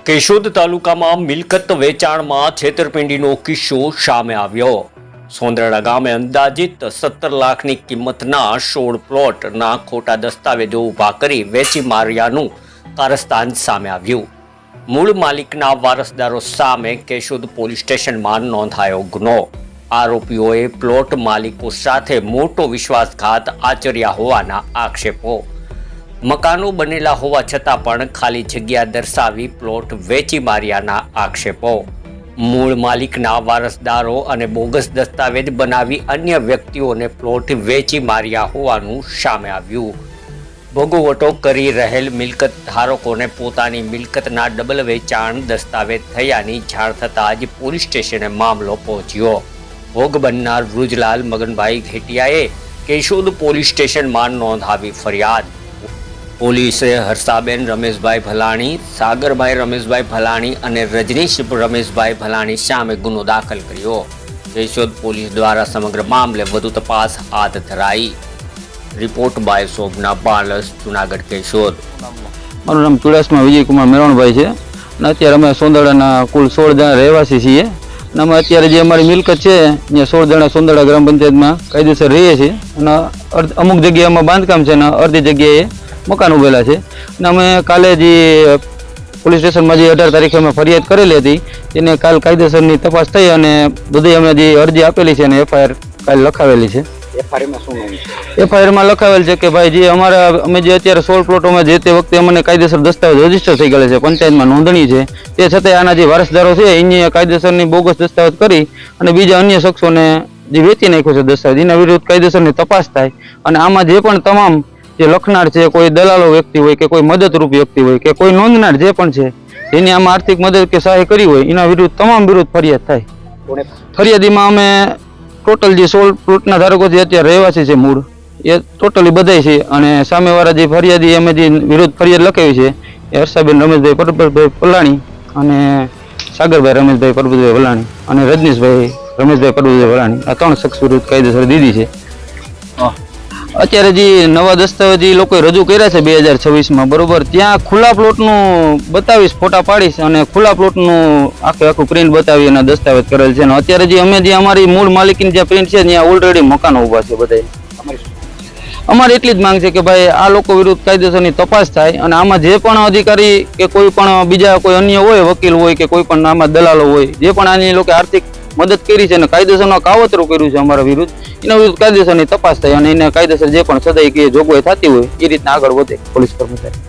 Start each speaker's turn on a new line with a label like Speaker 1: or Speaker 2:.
Speaker 1: કેશોદ તાલુકામાં મિલકત વેચાણમાં છેતરપિંડીનો કિસ્સો સામે આવ્યો। સોંદરડા ગામે અંદાજિત 17 લાખની કિંમતના 16 પ્લોટના ખોટા દસ્તાવેજો ઊભા કરી વેચી માર્યાનું કારસ્તાન સામે આવ્યું। મૂળ માલિકના વારસદારો સામે કેશોદ પોલીસ સ્ટેશનમાં નોંધાયો ગુનો। આરોપીઓએ પ્લોટ માલિકો સાથે મોટો વિશ્વાસઘાત આચર્યા હોવાના આક્ષેપો। મકાનો બનેલા હોવા છતાં પણ ખાલી જગ્યા દર્શાવી પ્લોટ વેચી માર્યાના આક્ષેપો। મૂળ માલિકના વારસદારો અને બોગસ દસ્તાવેજ બનાવી અન્ય વ્યક્તિઓને પ્લોટ વેચી માર્યા હોવાનું સામે આવ્યું। ભોગવટો કરી રહેલ મિલકત ધારકોને પોતાની મિલકતના ડબલ વેચાણ દસ્તાવેજ થયાની જાણ થતાં જ પોલીસ સ્ટેશને મામલો પહોંચ્યો। ભોગ બનનાર વૃજરાજ મગનભાઈ ઘેટિયાએ કેશોદ પોલીસ સ્ટેશનમાં નોંધાવી ફરિયાદ। પોલીસે હર્ષાબેન રમેશભાઈ ભલાણી, સાગરભાઈ રમેશભાઈ ભલાણી અને રજનીશ રમેશભાઈ ભલાણી સામે ગુનો દાખલ કર્યો। કેશોદ પોલીસ દ્વારા સમગ્ર મામલે વધુ તપાસ હાથ ધરાઈ। Report by Shobhana Balas, Junagadh Keshod.
Speaker 2: મારું નામ ચુડાસમા વિજયકુમાર મેરણભાઈ છે અને અત્યારે અમે સોંદરડાના કુલ 16 જણા રહેવાસી છીએ અને અમે અત્યારે જે અમારી મિલકત છે ત્યાં 16 જણા સોંદરડા ગ્રામ પંચાયતમાં કાયદેસર રહીએ છીએ અને અમુક જગ્યાએમાં બાંધકામ છે અને અડધી જગ્યાએ મકાન ઉભેલા છે અને અમે કાલે જે પોલીસ સ્ટેશનમાં જે 18 તારીખે અમે ફરિયાદ કરેલી હતી તેને કાલ કાયદેસરની તપાસ થઈ અને બધી અમે જે અરજી આપેલી છે અને એફઆઈઆર કાલે લખાવેલી છે। એફઆઈઆરમાં લખાવેલ છે કે ભાઈ જે અમારા અમે જે અત્યારે 16 પ્લોટોમાં જે તે વખતે અમને કાયદેસર દસ્તાવેજ રજીસ્ટર થઈ ગયેલા છે, પંચાયતમાં નોંધણી છે, તે છતાંય આના જે વારસદારો છે એને કાયદેસરની બોગસ દસ્તાવેજ કરી અને બીજા અન્ય શખ્સોને જે વેચી નાખ્યો છે દસ્તાવેજ, એના વિરુદ્ધ કાયદેસરની તપાસ થાય અને આમાં જે પણ તમામ જે લખનાર છે, કોઈ દલાલો વ્યક્તિ હોય કે કોઈ મદદરૂપ વ્યક્તિ હોય કે કોઈ નોંધનાર જે પણ છે એની આમાં આર્થિક મદદ કે સહાય કરી હોય એના વિરુદ્ધ તમામ વિરુદ્ધ ફરિયાદ થાય। ફરિયાદીમાં અમે ટોટલ જે 16 પ્લોટના ધારકો જે અત્યારે રહેવાસી છે મૂળ એ ટોટલી બધાય છે અને સામેવાળા જે ફરિયાદી અમે જે વિરુદ્ધ ફરિયાદ લખાવી છે એ હર્ષાબેન રમેશભાઈ પરબતભાઈ ભલાણી અને સાગરભાઈ રમેશભાઈ પરબતભાઈ ભલાણી અને રજનીશભાઈ રમેશભાઈ પરબતભાઈ ભલાણી આ 3 શખ્સ વિરુદ્ધ કાયદેસર દીધી છે। અત્યારે જે નવા દસ્તાવેજ એ લોકોએ રજૂ કર્યા છે 2026માં બરોબર, ત્યાં ખુલ્લા પ્લોટનું બતાવીશ, ફોટા પાડીશ અને ખુલ્લા પ્લોટનું આખું પ્રિન્ટ બતાવી અને દસ્તાવેજ કરેલ છે અને અત્યારે જે અમે જે અમારી મૂળ માલિકીની જે પ્રિન્ટ છે ત્યાં ઓલરેડી મકાનો ઊભા છે બધા। અમારી એટલી જ માંગ છે કે ભાઈ આ લોકો વિરુદ્ધ કાયદેસરની તપાસ થાય અને આમાં જે પણ અધિકારી કે કોઈ પણ બીજા કોઈ અન્ય હોય, વકીલ હોય કે કોઈ પણ આમાં દલાલો હોય, જે પણ આની લોકો આર્થિક મદદ કરી છે અને કાયદેસરનું કાવતરું કર્યું છે અમારા વિરુદ્ધ, એના વિરુદ્ધ કાયદેસરની તપાસ થાય અને એને કાયદેસર જે પણ સદાય કે જોગવાઈ થતી હોય એ રીતના આગળ વધે પોલીસ કર્મચારી।